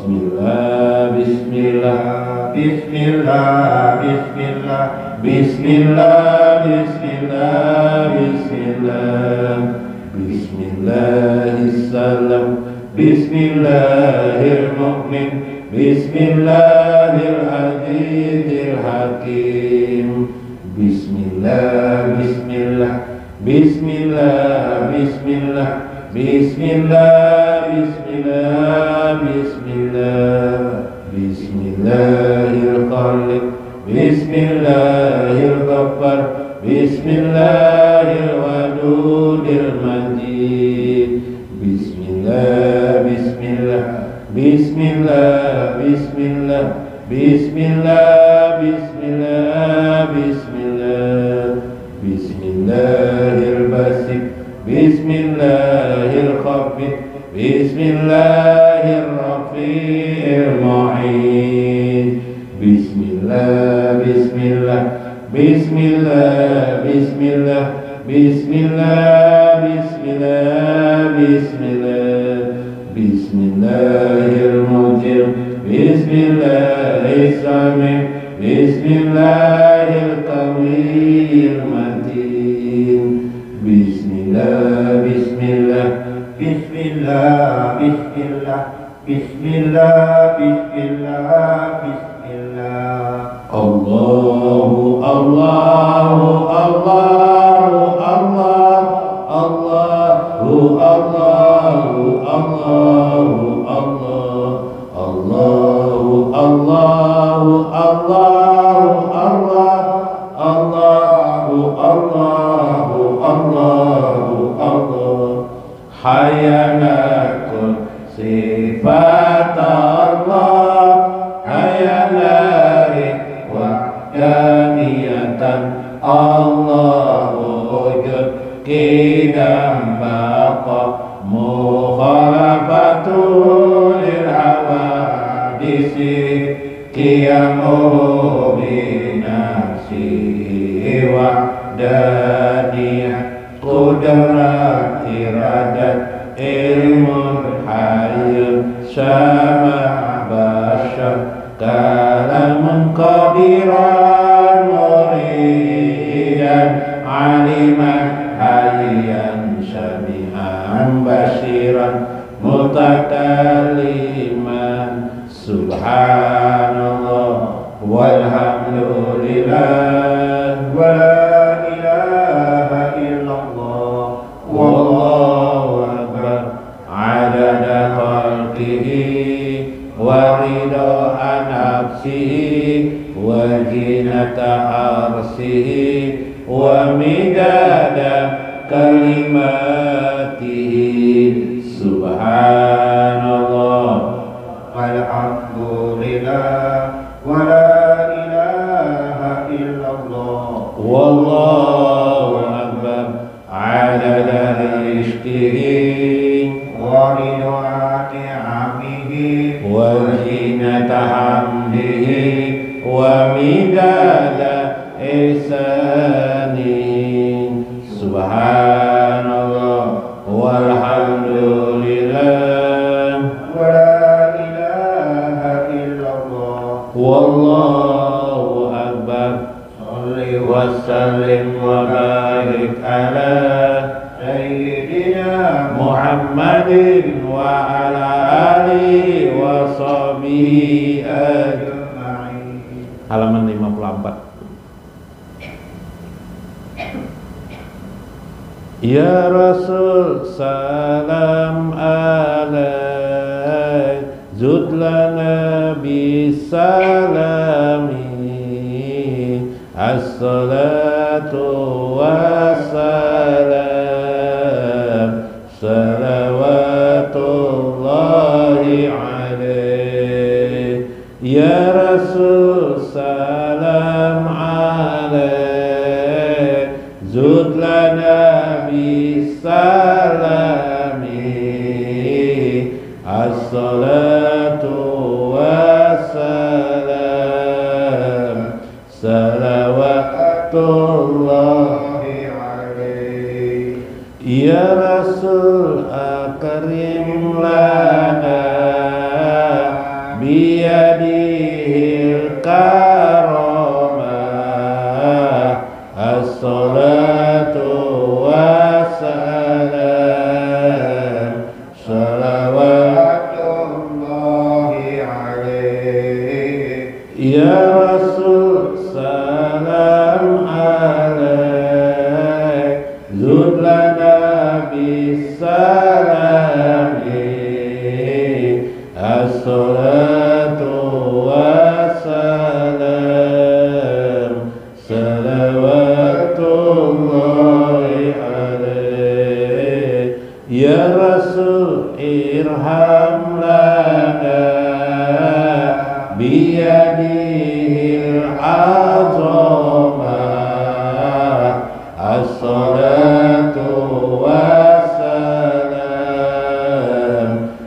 Bismillah, Bismillah, Bismillah, Bismillah, Bismillah, Bismillah, Bismillah, Bismillahirsalam, Bismillahirmu'min, Bismillahir'azizil hakim. Bismillah, Bismillah, Bismillah, Bismillah, Bismillah, Bismillah, Bismillah, Bismillahirkhaliq, Bismillahirghaffar, Bismillahirwadudil majid. Bismillah, Bismillah, Bismillah, Bismillah, Bismillah, Bismillah, Bismillah, Bismillahirbasit, Bismillahirkhafid, Bismillahirrafi'il mu'in. Bismillah, Bismillah, Bismillah, Bismillah, Bismillah, Bismillah, Bismillah, Bismillahirmujir, Bismillahirrahmanirrahim, Bismillahirqawiyil matin. Bismillah, Bismillah, Bismillah, Bismillah, Bismillah, Bismillah, Bismillah. Allahu, Allahu, Allahu, Allah, Allahu, Allahu, Allahu, Allah, Allahu, Allahu, Allahu, Allah, Allahu, Allahu, Allahu, Allah. Hayanakun sifat Allah, hayanari wa jamiyatan Allah wujud kidam baqa mukhalafatul hawadisi qiyamu binafsi wahdaniyah qudrat iradat ilmun hayyun syama basyar kalamun qadiran muridan aliman hayyan syami'an basyiran mutakalliman. Subhanallah walhamdulillah wa la ilaha illallah wallahu akbar adada khalqihi wa ridha nafsihi wa zinata arsihi wa midada kalimatihi. Subhanallah walhamdulillah wa la ilaha illallah wallahu akbar adada rizqihi wa ridha ni'amihi wa zinata hamdihi wa midada ihsanihi. Subhanallah walhamdulillah wa la ilaha illallah wallahu akbar. Shalli wa sallim wa barik ala sayyidina Muhammadin wa ala alihi wa sahbihi ajma'in. Halaman 54. Ya Rasul salam alaik zudlana bisalami as-salatu wassalam salawatullahi alaik. Ya Rasul salam alaik zudlana bisalami as-salatu wassalam salawatullahi alaih. Ya Rasul akrim lana karamah. As-salatu wassalam, salawatullahi alaihi. Ya Rasul salam alaik, zud lana bisalami. As-salatu wassalam, salawatullahi alaih. Ya Rasul irham lana biyadihil azamah. As-salatu wassalam,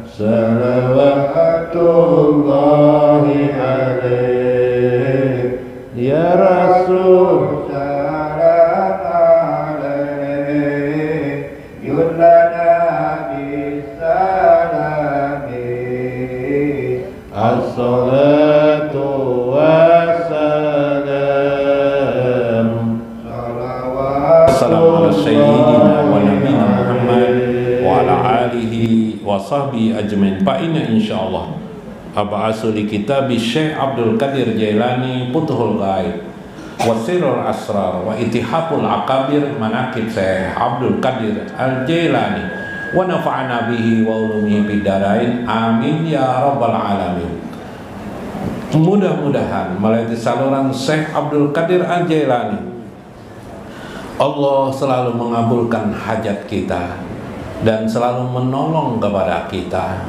salawatullahi alaih. Ya Rasul salam alaih, yudlana bisalami. As-salatu wassalam, Assalamu ala sayyidina wa nabiyina Muhammad wa ala alihi wa sahbihi ajmain. Pak, ini insyaallah ab'asu li kitab Syekh Abdul Qadir Jailani Futhul Ghaib wa Sirrul Asrar wa Itihaful Akabir Manaqib Syekh Abdul Qadir Al-Jailani wa nafa'ana bihi wa ulumihi bidarain, amin ya rabbal alamin. Mudah-mudahan melalui saluran Syekh Abdul Qadir Al-Jailani Allah selalu mengabulkan hajat kita dan selalu menolong kepada kita.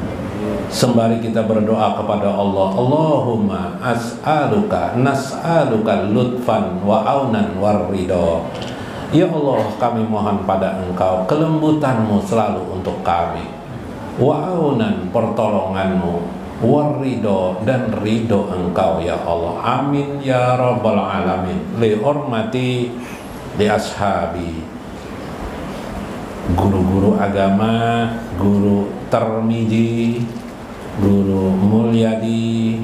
Sembari kita berdoa kepada Allah, Allahumma as'aluka nas'aluka lutfan wa aunan warridho. Ya Allah, kami mohon pada Engkau kelembutanmu selalu untuk kami, wa aunan pertolonganmu, warridho dan ridho Engkau ya Allah, amin ya rabbal alamin. Li hormati di ashabi, guru-guru agama, guru Termiji, guru Mulyadi,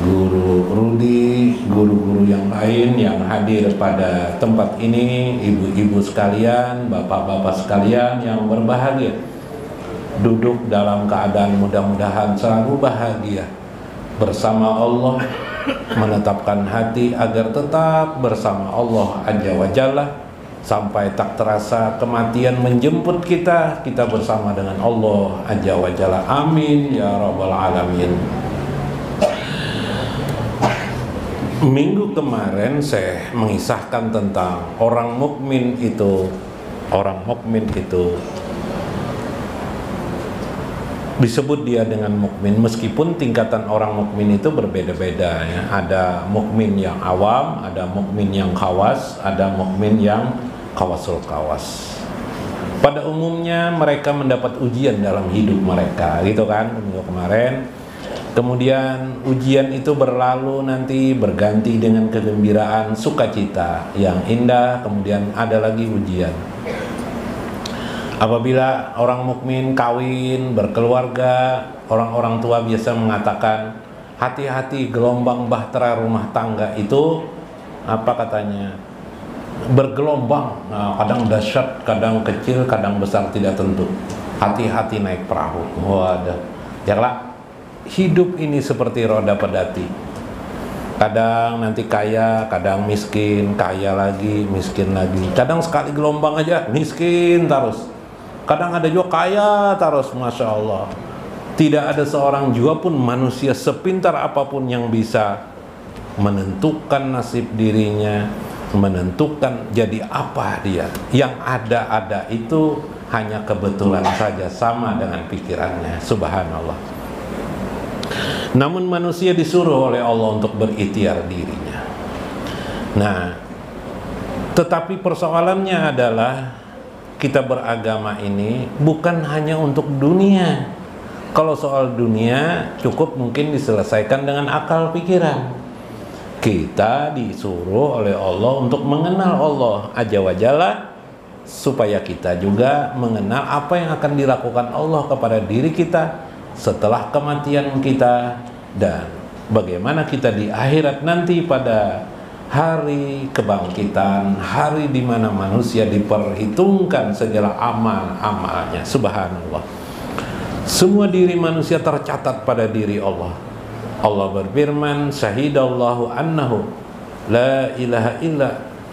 guru Rudi, guru-guru yang lain yang hadir pada tempat ini, ibu-ibu sekalian, bapak-bapak sekalian yang berbahagia, duduk dalam keadaan mudah-mudahan selalu bahagia bersama Allah, menetapkan hati agar tetap bersama Allah Azza wa Jalla sampai tak terasa kematian menjemput kita bersama dengan Allah Azza wa Jalla, amin ya rabbal alamin. Minggu kemarin saya mengisahkan tentang orang mukmin itu disebut dia dengan mukmin, meskipun tingkatan orang mukmin itu berbeda-beda ya. Ada mukmin yang awam, ada mukmin yang khawas, ada mukmin yang khawasul khawas. Pada umumnya mereka mendapat ujian dalam hidup mereka, gitu kan, minggu kemarin. Kemudian ujian itu berlalu, nanti berganti dengan kegembiraan, sukacita yang indah. Kemudian ada lagi ujian. Apabila orang mukmin kawin, berkeluarga, orang-orang tua biasa mengatakan, hati-hati gelombang bahtera rumah tangga itu, apa katanya, bergelombang, kadang dahsyat, kadang kecil, kadang besar, tidak tentu. Hati-hati naik perahu. Waduh, janganlah. Hidup ini seperti roda pedati. Kadang nanti kaya, kadang miskin, kaya lagi, miskin lagi. Kadang sekali gelombang aja miskin terus. Kadang ada juga kaya terus, Masya Allah. Tidak ada seorang juga pun manusia sepintar apapun yang bisa menentukan nasib dirinya, menentukan jadi apa dia. Yang ada itu hanya kebetulan saja, sama dengan pikirannya. Subhanallah. Namun manusia disuruh oleh Allah untuk berikhtiar dirinya. Nah, tetapi persoalannya adalah kita beragama ini bukan hanya untuk dunia. Kalau soal dunia cukup mungkin diselesaikan dengan akal pikiran. Kita disuruh oleh Allah untuk mengenal Allah Azza wa Jalla, supaya kita juga mengenal apa yang akan dilakukan Allah kepada diri kita setelah kematian kita, dan bagaimana kita di akhirat nanti pada hari kebangkitan, hari di mana manusia diperhitungkan segala amal-amalnya. Subhanallah. Semua diri manusia tercatat pada diri Allah. Allah berfirman, syahidallahu annahu la ilaha illa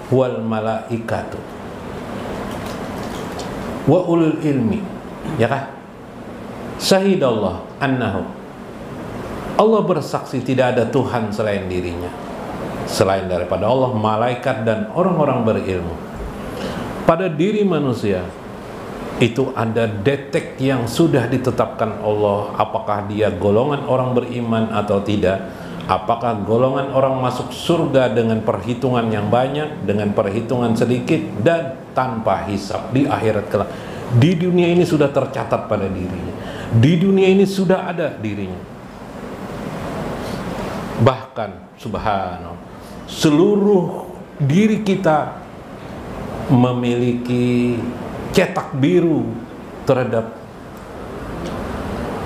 wal malaikatu wa ulul ilmi. Ya kah? Syahidallah annahu, Allah bersaksi tidak ada Tuhan selain dirinya, selain daripada Allah, malaikat dan orang-orang berilmu. Pada diri manusia itu ada detek yang sudah ditetapkan Allah, apakah dia golongan orang beriman atau tidak, apakah golongan orang masuk surga dengan perhitungan yang banyak, dengan perhitungan sedikit, dan tanpa hisab di akhirat kelak. Di dunia ini sudah tercatat pada dirinya, di dunia ini sudah ada dirinya. Bahkan subhanallah, seluruh diri kita memiliki cetak biru terhadap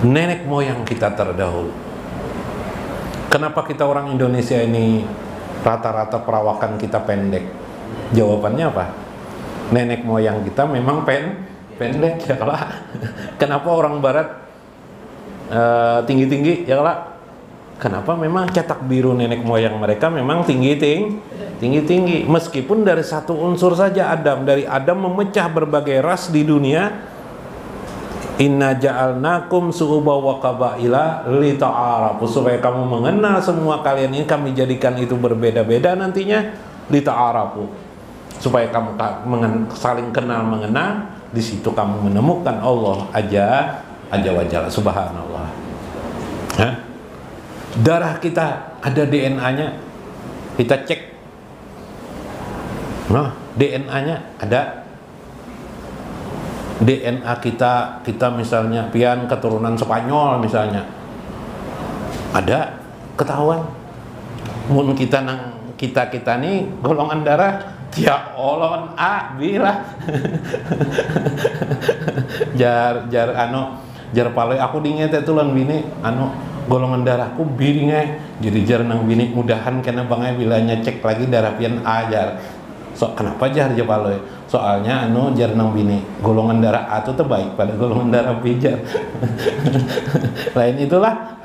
nenek moyang kita terdahulu. Kenapa kita orang Indonesia ini rata-rata perawakan kita pendek? Jawabannya apa? Nenek moyang kita memang pendek ya kalau. Kenapa orang barat tinggi-tinggi ya kalau? Kenapa? Memang cetak biru nenek moyang mereka memang tinggi-tinggi. Meskipun dari satu unsur saja Adam, dari Adam memecah berbagai ras di dunia. Inna ja'alnakum su'uba wa qabaila lita'arafu, supaya kamu mengenal semua kalian ini, kami jadikan itu berbeda-beda nantinya, lita'arafu, supaya kamu saling kenal mengenal. Di situ kamu menemukan Allah aja wajalla. Subhanallah. Hah? Darah kita ada DNA-nya, kita cek. Nah, DNA-nya ada. DNA kita misalnya pian keturunan Spanyol misalnya, ada, ketahuan. Mun kita nih golongan darah ya Allah A bila jar pale aku dinget tulan bini golongan darahku biringe, jadi jar nang bini mudahan kena bangai bilanya cek lagi darah pian A jar. So kenapa jar pale? Soalnya jar nang bini golongan darah A itu terbaik pada golongan darah B jar. Lain itulah.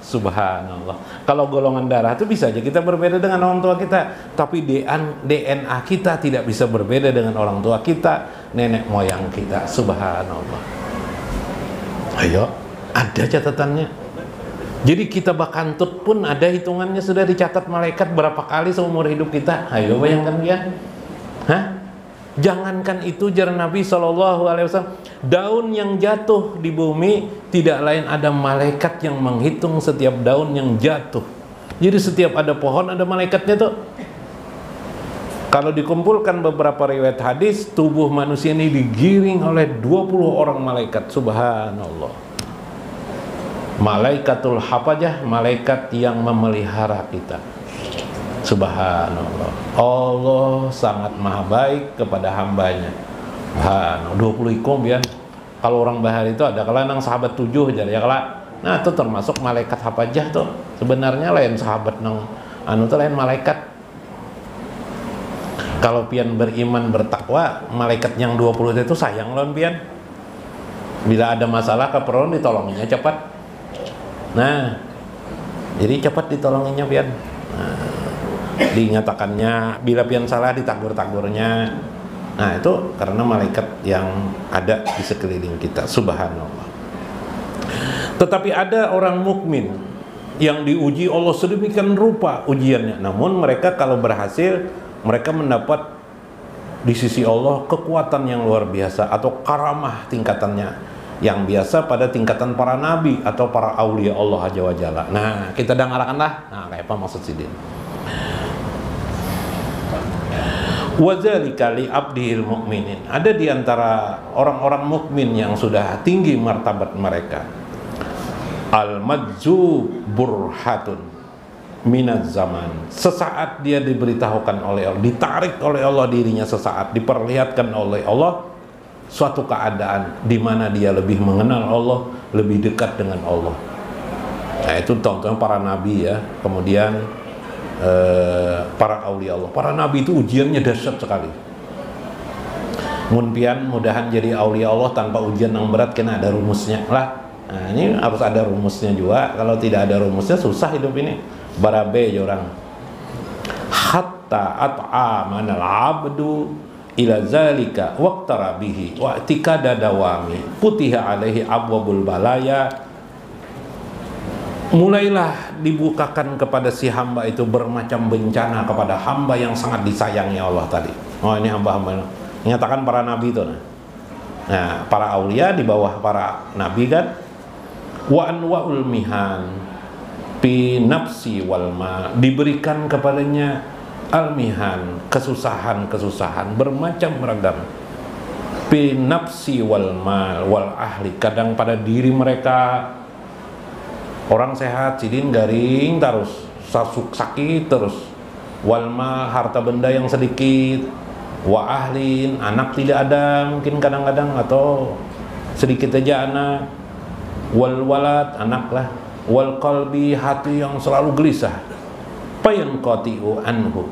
Subhanallah. Kalau golongan darah itu bisa aja kita berbeda dengan orang tua kita, tapi DNA kita tidak bisa berbeda dengan orang tua kita, nenek moyang kita. Subhanallah. Ayo, ada catatannya. Jadi kita bakantut pun ada hitungannya, sudah dicatat malaikat berapa kali seumur hidup kita. Ayo bayangkan dia. Hah? Jangankan itu, jar Nabi SAW, daun yang jatuh di bumi tidak lain ada malaikat yang menghitung setiap daun yang jatuh. Jadi setiap ada pohon ada malaikatnya tuh. Kalau dikumpulkan beberapa riwayat hadis, tubuh manusia ini digiring oleh 20 orang malaikat. Subhanallah. Malaikatul hafajah, malaikat yang memelihara kita. Subhanallah. Allah sangat maha baik kepada hambanya. 20 ikom ya. Kalau orang bahar itu ada kalau nang sahabat 7 aja ya kalau. Nah, itu termasuk malaikat hafajah tuh. Sebenarnya lain sahabat nang tuh lain malaikat. Kalau pian beriman bertakwa, malaikat yang 20 itu sayang lawan pian. Bila ada masalah keperluan ditolonginya cepat. Nah, jadi cepat ditolonginya pian. Nah, dinyatakannya, bila pian salah ditagur-tagurnya. Nah, itu karena malaikat yang ada di sekeliling kita. Subhanallah. Tetapi ada orang mukmin yang diuji Allah sedemikian rupa ujiannya, namun mereka kalau berhasil, mereka mendapat di sisi Allah kekuatan yang luar biasa atau karamah tingkatannya yang biasa pada tingkatan para nabi atau para aulia Allah Azza wa Jalla. Nah, kita dengarkanlah. Nah, kayak apa maksud sidin? Wadzalika li abdil mu'minin. Ada di antara orang-orang mukmin yang sudah tinggi martabat mereka. Al-madzu burhatun minaz zaman. Sesaat dia diberitahukan oleh Allah, ditarik oleh Allah dirinya sesaat, diperlihatkan oleh Allah suatu keadaan di mana dia lebih mengenal Allah, lebih dekat dengan Allah. Nah, itu contohnya para nabi ya. Kemudian para aulia Allah. Para nabi itu ujiannya dahsyat sekali. Munpian mudahan jadi aulia Allah tanpa ujian yang berat, kena ada rumusnya lah. Nah, ini harus ada rumusnya juga. Kalau tidak ada rumusnya susah hidup ini. Barabe orang. Hatta at'amanal abdu ila zalika waqtara bihi wa tikada dawami putiha alaihi abwabul balaya. Mulailah dibukakan kepada si hamba itu bermacam bencana kepada hamba yang sangat disayangi Allah tadi. Oh, ini hamba-hamba nyatakan para nabi itu. Nah, para aulia di bawah para nabi kan. Wa anwa'ul mihan fi nafsi wal ma, diberikan kepadanya almihan, kesusahan-kesusahan bermacam ragam. Fi nafsi wal mal wal ahli, kadang pada diri mereka. Orang sehat, sidin garing terus, sakit terus. Wal mal, harta benda yang sedikit. Wa ahlin, anak tidak ada mungkin kadang-kadang atau sedikit aja anak. Wal walad, anak lah. Wal qalbi, hati yang selalu gelisah. Fayanqati'u anhu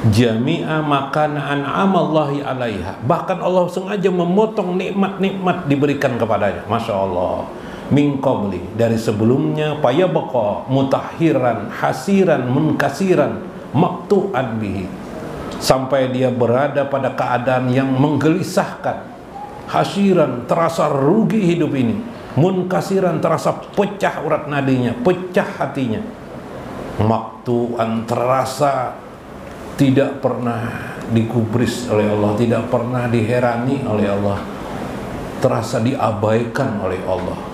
jami'a makana an'amallahi alaiha, bahkan Allah sengaja memotong nikmat-nikmat diberikan kepadanya. Masya Allah. Min qabli, dari sebelumnya, payabqa mutahiran hasiran munkasiran maqtu'an bihi, sampai dia berada pada keadaan yang menggelisahkan. Hasiran, terasa rugi hidup ini. Munkasiran, terasa pecah urat nadinya, pecah hatinya. Maqtu'an, terasa tidak pernah digubris oleh Allah, tidak pernah diherani oleh Allah, terasa diabaikan oleh Allah.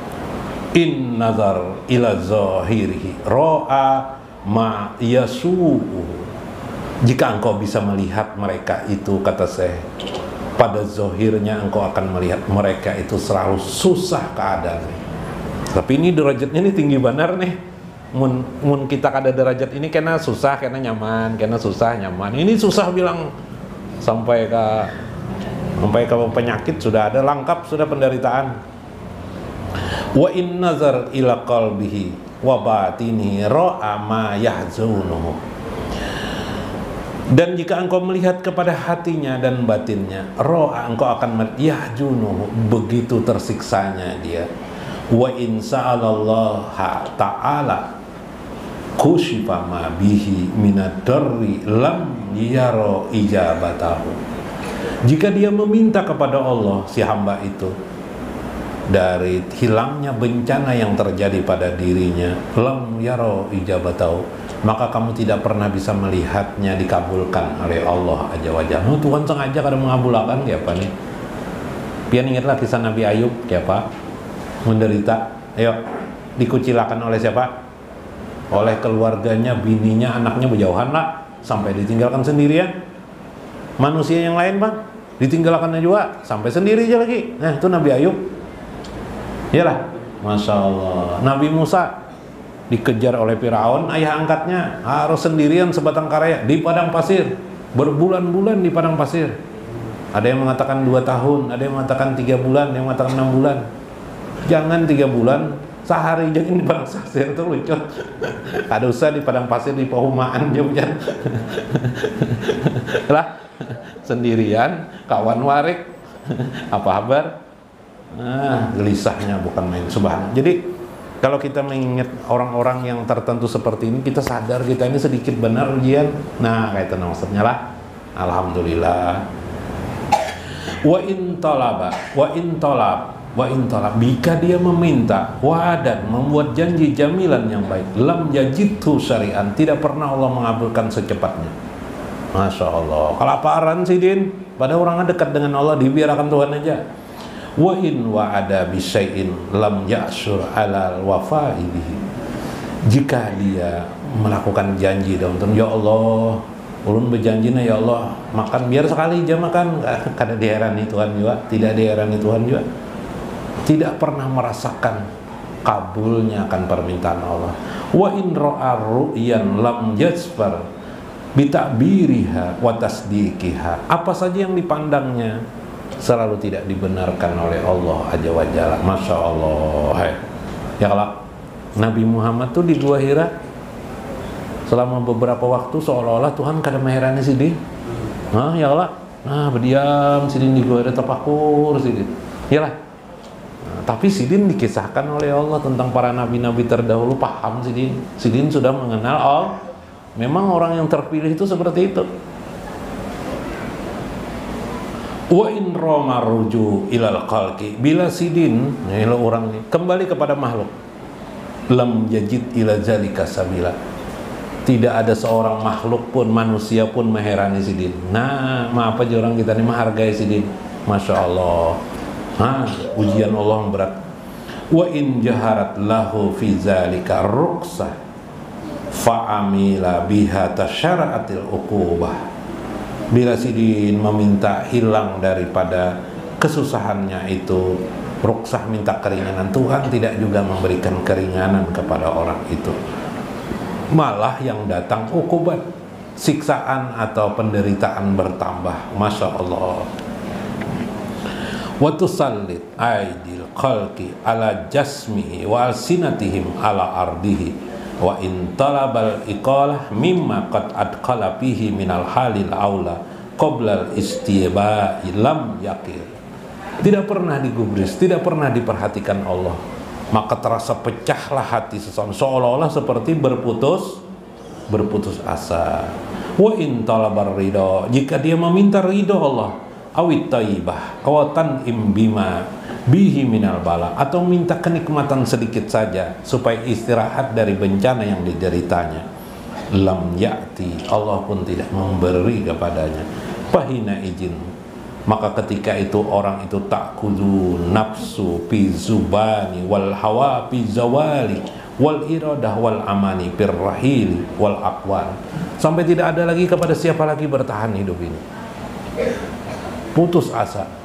In nazar ila zahirihi ro'a ma yasu'u, jika engkau bisa melihat mereka itu, kata saya, pada zahirnya engkau akan melihat mereka itu selalu susah keadaan. Tapi ini derajatnya ini tinggi benar nih. Mun kita kada derajat ini kena susah, kena nyaman, kena susah nyaman. Ini susah bilang sampai ke penyakit sudah ada, lengkap sudah penderitaan. Wa in nazar ila qalbihi wa batinihi ra'a ma yahzunuhu, dan jika engkau melihat kepada hatinya dan batinnya, ra'a, engkau akan melihat yahzunuhu, begitu tersiksanya dia. Wa in sa'alallaha ta'ala kushifa ma bihi minadarri lam yaro ijabatahu, jika dia meminta kepada Allah, si hamba itu, dari hilangnya bencana yang terjadi pada dirinya, lam yaro ijabatahu, maka kamu tidak pernah bisa melihatnya dikabulkan oleh Allah Azza wa Jalla. Tuhan sengaja kada mengabulkan ya apa nih. Pian ingatlah kisah Nabi Ayub ya Pak, menderita, ayo, dikucilakan oleh siapa? Oleh keluarganya, bininya, anaknya berjauhan lah, sampai ditinggalkan sendirian. Manusia yang lain Bang, ditinggalkannya juga, sampai sendiri aja lagi. Nah itu Nabi Ayub. Iyalah, Masya Allah. Nabi Musa dikejar oleh Firaun, ayah angkatnya harus sendirian sebatang karaya di padang pasir, berbulan-bulan di padang pasir. Ada yang mengatakan 2 tahun, ada yang mengatakan 3 bulan, ada yang mengatakan 6 bulan. Jangan 3 bulan, sehari jangan di padang pasir itu lucu. Ada usah di padang pasir di perumahan aja lah, sendirian, kawan warik, apa kabar? Nah, gelisahnya bukan main, subhanallah. Jadi kalau kita mengingat orang-orang yang tertentu seperti ini, kita sadar kita ini sedikit benar ujian. Nah, kayak itu maksudnya lah. Alhamdulillah. Wa in talaba, jika dia meminta, dan membuat janji jamilan yang baik, lam yajidhu syari'an, tidak pernah Allah mengabulkan secepatnya. Masya Allah. Kelaparan sih Din, pada orang dekat dengan Allah dibiarkan Tuhan aja. Wa in wa'ada bisyai'in lam ya'syur alal wafa'i bihi, jika dia melakukan janji dan ya Allah, ulun berjanjinya ya Allah makan biar sekali aja makan, kada diherani Tuhan juga, tidak diherani Tuhan juga, tidak pernah merasakan kabulnya akan permintaan Allah. Wa in ra'a ru'yan lam yasfar bitakbiriha wa tasdiqiha, apa saja yang dipandangnya selalu tidak dibenarkan oleh Allah Azza wa Jalla. Masya Allah. Ya kalau Nabi Muhammad tuh di Gua Hira selama beberapa waktu seolah-olah Tuhan kada meherani Sidin. Ya Allah, berdiam Sidin di Gua Hira tafakur Sidin. Yalah. Tapi Sidin dikisahkan oleh Allah tentang para nabi-nabi terdahulu, paham Sidin. Sidin sudah mengenal Allah. Memang orang yang terpilih itu seperti itu. Wa in roma ruju ilal khalqi, bila Sidin, orang ini kembali kepada makhluk, lam yajid ila zalika sabila, tidak ada seorang makhluk pun, manusia pun meherani Sidin. Nah, maaf aja orang kita ini menghargai Sidin. Masya Allah. Ujian Allah yang berat. Wa in jaharat lahu fi zalika ruqsah fa'amila biha tasyara'atil uqubah. Bila Sidin meminta hilang daripada kesusahannya itu, ruksah minta keringanan, Tuhan tidak juga memberikan keringanan kepada orang itu. Malah yang datang ukubat, siksaan atau penderitaan bertambah. Masya Allah. Wa tusallit aidil khalqi ala jasmihi wa alsinatihim ala ardihi wa in talabal iqalah mimma qad adqala fihi minal halil aula qoblal istiba'i lam yakir. Tidak pernah digubris, tidak pernah diperhatikan Allah, maka terasa pecahlah hati seseorang, seolah-olah seperti berputus asa. Wa in talabar ridho, jika dia meminta ridho Allah, awit taibah awatan imbima bihi minal bala, atau minta kenikmatan sedikit saja supaya istirahat dari bencana yang dideritanya, lam ya'ti, Allah pun tidak memberi kepadanya. Fahina izin, maka ketika itu orang itu tak kudu nafsu fi zubani wal hawa fi zawali wal iradah wal amani fir rahili wal aqwan, sampai tidak ada lagi kepada siapa lagi bertahan hidup ini, putus asa.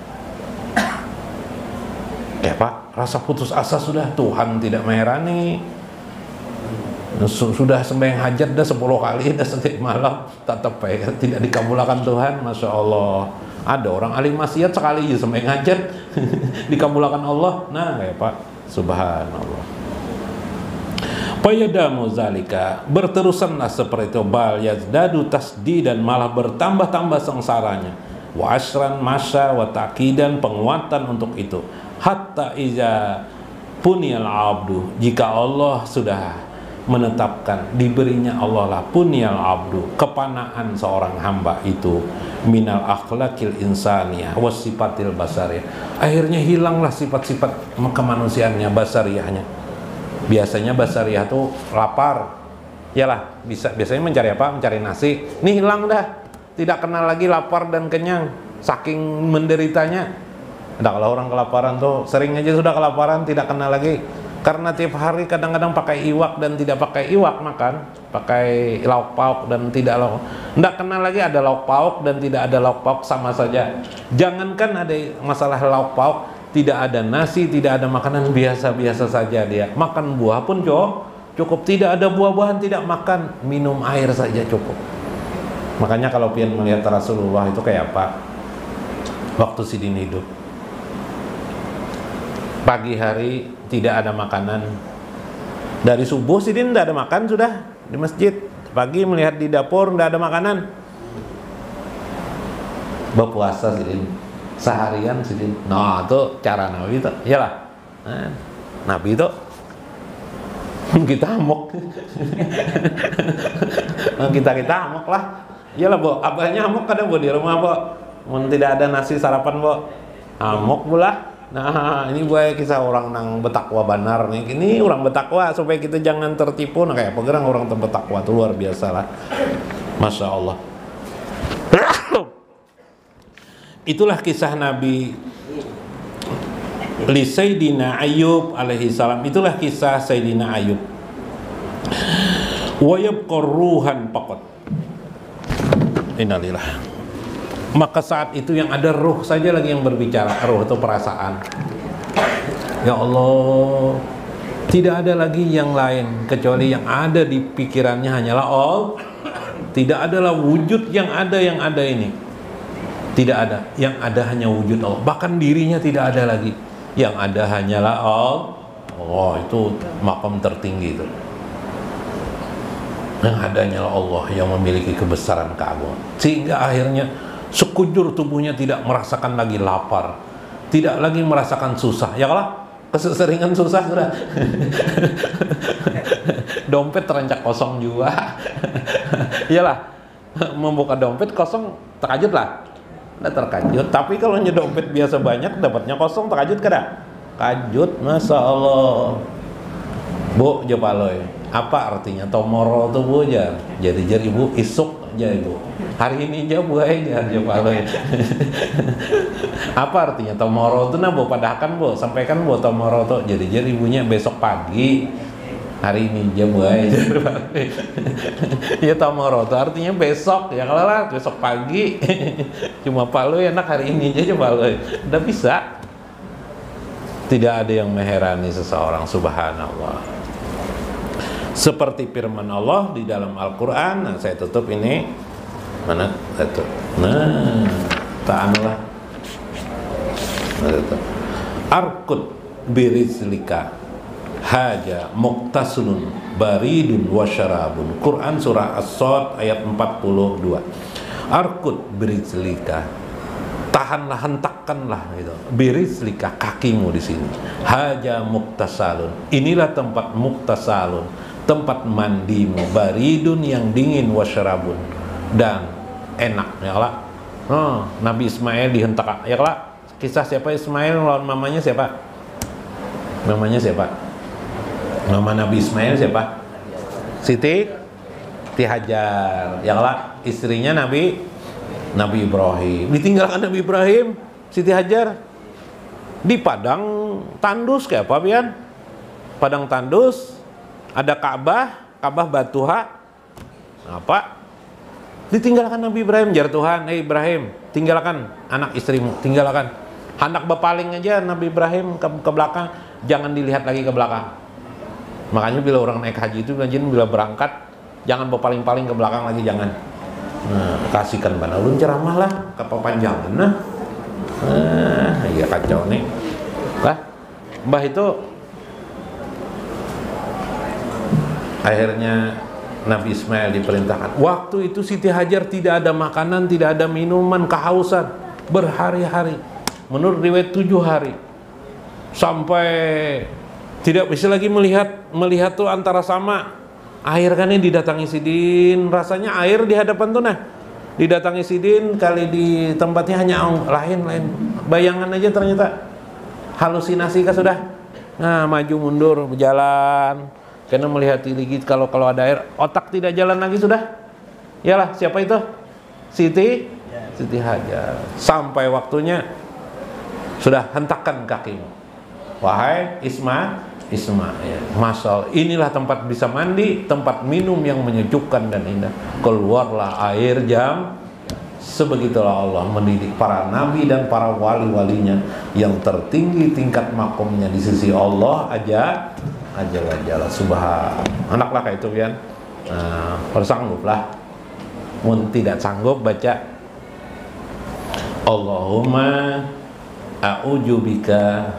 Pak, rasa putus asa sudah, Tuhan tidak meherani. Sudah sembahyang hajat dah 10 kali dah setiap malam, tetap tidak dikabulkan Tuhan. Masya Allah. Ada orang ahli maksiat sekali aja sembahyang hajat dikabulkan Allah. Nah, kayak Pak, subhanallah. Payadamu zalika, berterusanlah seperti itu, bal yazdadu tasdidan, malah bertambah-tambah sengsaranya. Wa asran masya wa taqidan, penguatan untuk itu. Hatta iza puniyal abdu, jika Allah sudah menetapkan, diberinya Allah lah puniyal abdu, kepanaan seorang hamba itu, minal akhlaqil insaniyah wasifatil basariyah, akhirnya hilanglah sifat-sifat kemanusiaannya, basariyahnya. Biasanya basariyah tuh lapar, yalah, biasanya mencari apa? Mencari nasi. Ini hilang dah, tidak kenal lagi lapar dan kenyang, saking menderitanya. Ada kalau orang kelaparan tuh sering aja sudah kelaparan, tidak kenal lagi, karena tiap hari kadang-kadang pakai iwak dan tidak pakai iwak makan, pakai lauk pauk dan tidak lauk, tidak kenal lagi ada lauk pauk dan tidak ada lauk pauk, sama saja. Jangankan ada masalah lauk pauk, tidak ada nasi, tidak ada makanan, biasa-biasa saja dia. Makan buah pun cukup, tidak ada buah-buahan tidak makan, minum air saja cukup. Makanya kalau pian melihat Rasulullah itu kayak apa waktu Sidin hidup, pagi hari tidak ada makanan, dari subuh Sidin tidak ada makan sudah di masjid, pagi melihat di dapur tidak ada makanan, berpuasa Sidin seharian Sidin. Nah itu cara Nabi itu, iyalah, Nabi itu kita amok kita amok lah, iyalah Bo, abahnya amok kadang Bo di rumah Bo, tidak ada nasi sarapan Bo, amok pula. Nah ini buat kisah orang nang betakwa banar nih, ini orang betakwa supaya kita jangan tertipu. Nah kayak pegerang orang betakwa itu luar biasa lah, Masya Allah. Itulah kisah Nabi li Sayyidina Ayub alaihi salam, itulah kisah Sayyidina Ayub. Wa yabqar ruhan faqat, innalillah. Maka saat itu yang ada ruh saja lagi yang berbicara. Ruh itu perasaan. Ya Allah, tidak ada lagi yang lain kecuali yang ada di pikirannya hanyalah Allah. Tidak adalah wujud yang ada ini. Tidak ada. Yang ada hanya wujud Allah. Bahkan dirinya tidak ada lagi. Yang ada hanyalah Oh, itu makom tertinggi itu. Yang adanya Allah yang memiliki kebesaran keagungan, sehingga akhirnya sekujur tubuhnya tidak merasakan lagi lapar, tidak lagi merasakan susah. Ya kalah, keseringan susah sudah. Dompet terancak kosong juga. Iyalah, membuka dompet kosong terkajut lah. Udah terkajut. Tapi kalau dompet biasa banyak, dapatnya kosong, terkajut kada? Kajut, Masya Allah. Bu, jepaloy, apa artinya tomorrow tuh Bu ya? Jadi ibu isuk aja ibu. Hari ini aja Bu aja jepaloy. Apa artinya tomorrow tuh nah Bu? Padahkan Bu, sampaikan Bu tomorrow tuh. Jadi ibunya besok pagi. Hari ini aja Bu aja. Ya tomorrow tuh artinya besok. Ya kalau lah besok pagi. Cuma paloy enak hari ini aja jepaloy. Udah bisa. Tidak ada yang mengherani seseorang, subhanallah. Seperti firman Allah di dalam Al-Quran. Nah, saya tutup ini. Mana? Tutup. Nah, ta'anulah. Arkut birizlika haja muktasunun baridun wasyarabun. Quran surah As-Sod ayat 42. Arkut birizlika, tahanlah, hentakkanlah gitu. Birizlika, kakimu di sini. Haja muktasalun, inilah tempat muktasalun, tempat mandimu. Baridun, yang dingin, wasyarabun, dan enak. Ya Allah. Nabi Ismail dihentak. Ya Allah. Kisah siapa Ismail lawan mamanya siapa? Namanya siapa? Nama Nabi Ismail siapa? Siti Hajar. Ya Allah. Istrinya Nabi Ibrahim. Ditinggalkan Nabi Ibrahim, Siti Hajar di padang tandus kayak apa pian? Padang tandus, ada Ka'bah Batuha. Apa? Ditinggalkan Nabi Ibrahim, jar Tuhan, Ibrahim, tinggalkan anak istrimu, tinggalkan. Hendak berpaling aja Nabi Ibrahim ke belakang, jangan dilihat lagi ke belakang. Makanya bila orang naik haji itu, bila berangkat, jangan berpaling-paling ke belakang lagi, jangan. Nah, kasihkan bana ulun ceramah lah kepanjangan nah. Iya kacau nih. Lah, Mbah itu akhirnya Nabi Ismail diperintahkan. Waktu itu Siti Hajar tidak ada makanan, tidak ada minuman, kehausan berhari-hari. Menurut riwayat 7 hari. Sampai tidak bisa lagi melihat tuh antara sama. Air kan ini didatangi Sidin, rasanya air di hadapan tuh nah. Didatangi Sidin, kali di tempatnya hanya lain bayangan aja ternyata. Halusinasi kah sudah? Nah, maju mundur berjalan. Karena melihat lagi kalau ada air, otak tidak jalan lagi sudah. Yalah, siapa itu? Siti Hajar. Sampai waktunya sudah, hentakkan kakimu. Wahai Ismail, Masya Allah, inilah tempat bisa mandi, tempat minum yang menyejukkan dan indah. Keluarlah air jam. Sebegitulah Allah mendidik para nabi dan para wali-walinya yang tertinggi tingkat makomnya di sisi Allah aja subhan. Anaklah kayak itu kan. Kalau sanggup lah. Mun tidak sanggup baca Allahumma a'udzubika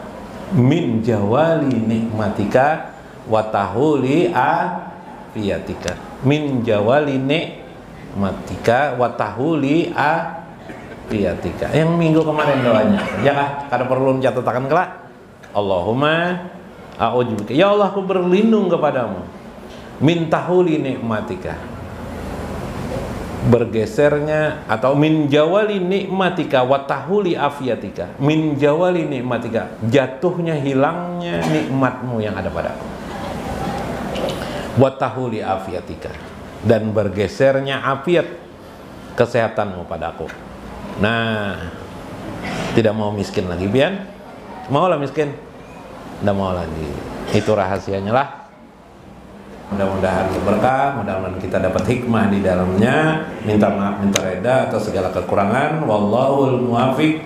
min jawali nikmatika wa tahuli afiyatika. Min jawali nikmatika wa tahuli afiyatika. Yang minggu kemarin doanya. Ya kah? Kada perlu catatakan kelak. Allahumma a'udzubika, ya Allah aku berlindung kepadamu, min tahuli nikmatika, bergesernya, atau min jawali nikmatika wa tahuli afiyatika, min jawali nikmatika, jatuhnya hilangnya nikmatmu yang ada padaku, wa tahuli afiyatika, dan bergesernya afiat kesehatanmu padaku. Nah, tidak mau miskin lagi pian? Mau lah miskin? Tidak mau lagi. Itu rahasianya lah. Mudah-mudahan berkah, mudah-mudahan kita dapat hikmah di dalamnya. Minta maaf, minta reda atas segala kekurangan. Wallahul muwaffiq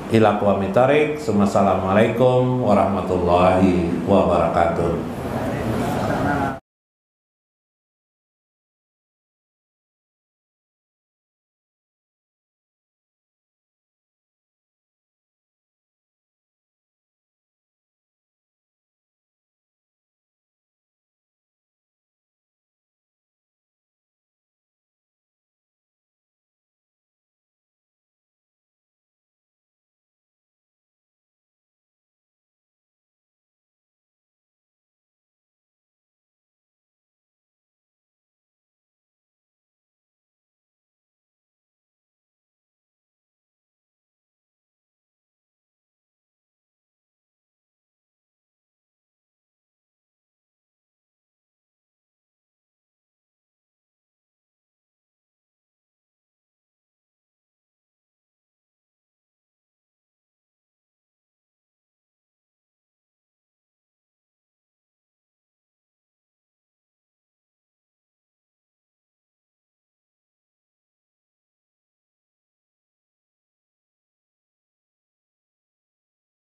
ila aqwamit thariq. Assalamualaikum warahmatullahi wabarakatuh.